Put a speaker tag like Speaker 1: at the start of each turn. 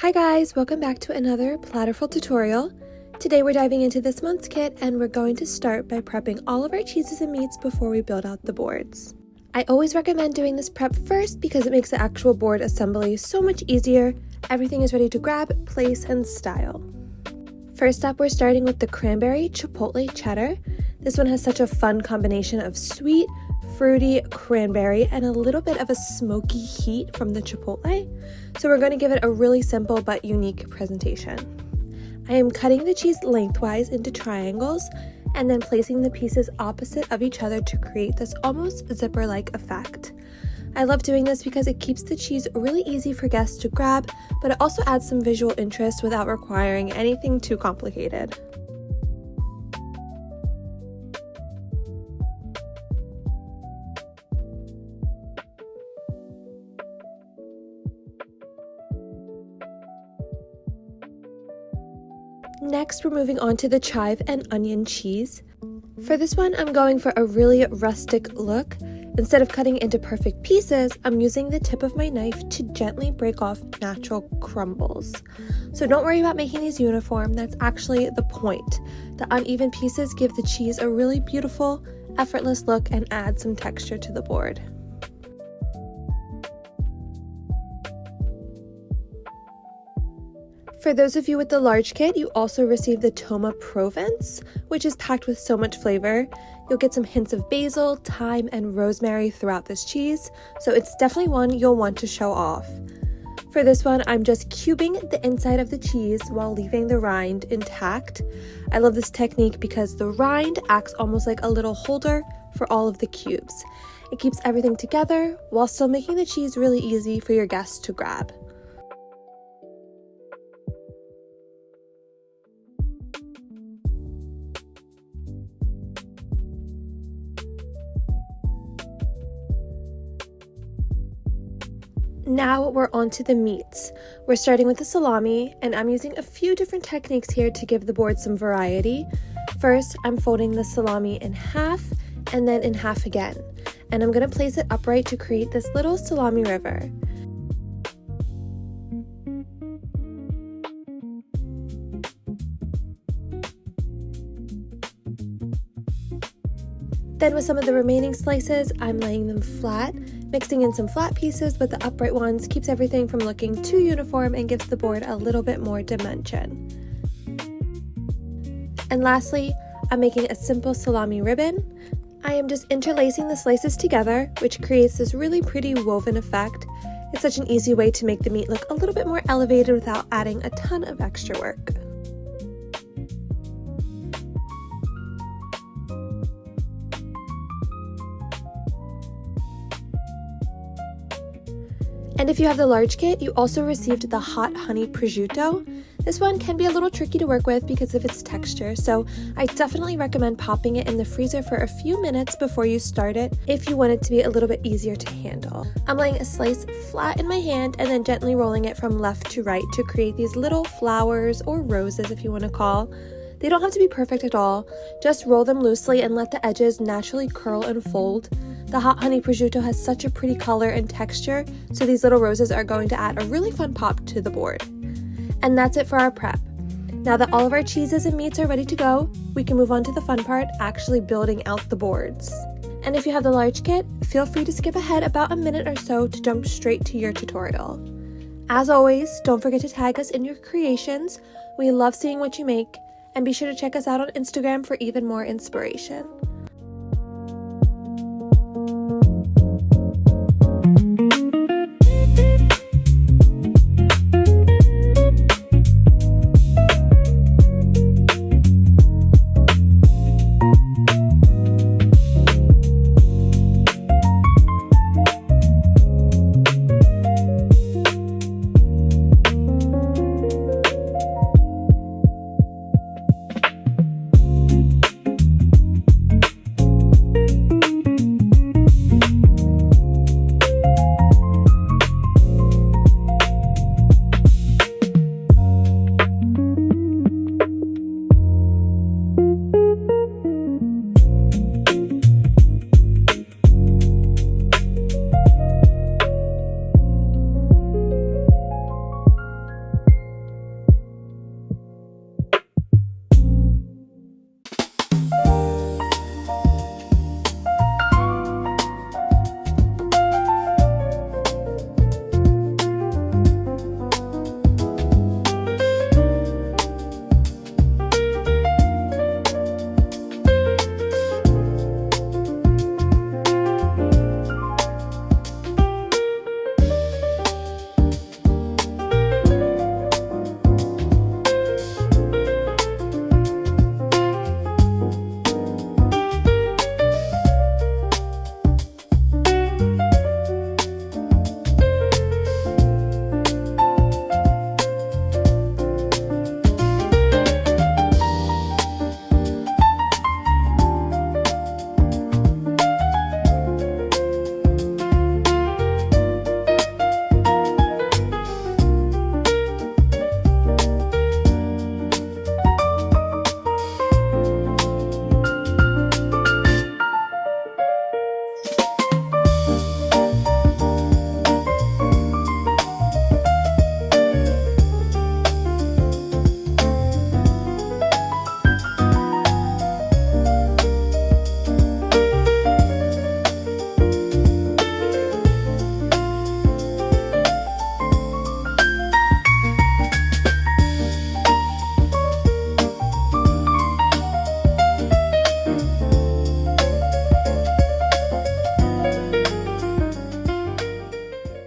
Speaker 1: Hi guys, welcome back to another Platterful tutorial. Today we're diving into this month's kit and we're going to start by prepping all of our cheeses and meats before we build out the boards. I always recommend doing this prep first because it makes the actual board assembly so much easier. Everything is ready to grab, place, and style. First up, we're starting with the Cranberry Chipotle cheddar. This one has such a fun combination of sweet, fruity cranberry and a little bit of a smoky heat from the chipotle. So we're going to give it a really simple but unique presentation. I am cutting the cheese lengthwise into triangles and then placing the pieces opposite of each other to create this almost zipper-like effect. I love doing this because it keeps the cheese really easy for guests to grab, but it also adds some visual interest without requiring anything too complicated. Next, we're moving on to the chive and onion cheese. For this one, I'm going for a really rustic look. Instead of cutting into perfect pieces, I'm using the tip of my knife to gently break off natural crumbles. So don't worry about making these uniform, that's actually the point. The uneven pieces give the cheese a really beautiful, effortless look and add some texture to the board. For those of you with the large kit, you also receive the Toma provence, which is packed with so much flavor. You'll get some hints of basil, thyme, and rosemary throughout this cheese, so it's definitely one you'll want to show off. For this one, I'm just cubing the inside of the cheese while leaving the rind intact. I love this technique because the rind acts almost like a little holder for all of the cubes. It keeps everything together while still making the cheese really easy for your guests to grab. Now we're on to the meats. We're starting with the salami, and I'm using a few different techniques here to give the board some variety. First, I'm folding the salami in half and then in half again, and I'm going to place it upright to create this little salami river. Then with some of the remaining slices, I'm laying them flat. Mixing in some flat pieces with the upright ones keeps everything from looking too uniform and gives the board a little bit more dimension. And lastly, I'm making a simple salami ribbon. I am just interlacing the slices together, which creates this really pretty woven effect. It's such an easy way to make the meat look a little bit more elevated without adding a ton of extra work. And if you have the large kit, you also received the hot honey prosciutto. This one can be a little tricky to work with because of its texture, so I definitely recommend popping it in the freezer for a few minutes before you start it if you want it to be a little bit easier to handle. I'm laying a slice flat in my hand and then gently rolling it from left to right to create these little flowers or roses, if you want to call. They don't have to be perfect at all, just roll them loosely and let the edges naturally curl and fold. The hot honey prosciutto has such a pretty color and texture, so these little roses are going to add a really fun pop to the board. And that's it for our prep. Now that all of our cheeses and meats are ready to go, we can move on to the fun part, actually building out the boards. And if you have the large kit, feel free to skip ahead about a minute or so to jump straight to your tutorial. As always, don't forget to tag us in your creations. We love seeing what you make, and be sure to check us out on Instagram for even more inspiration.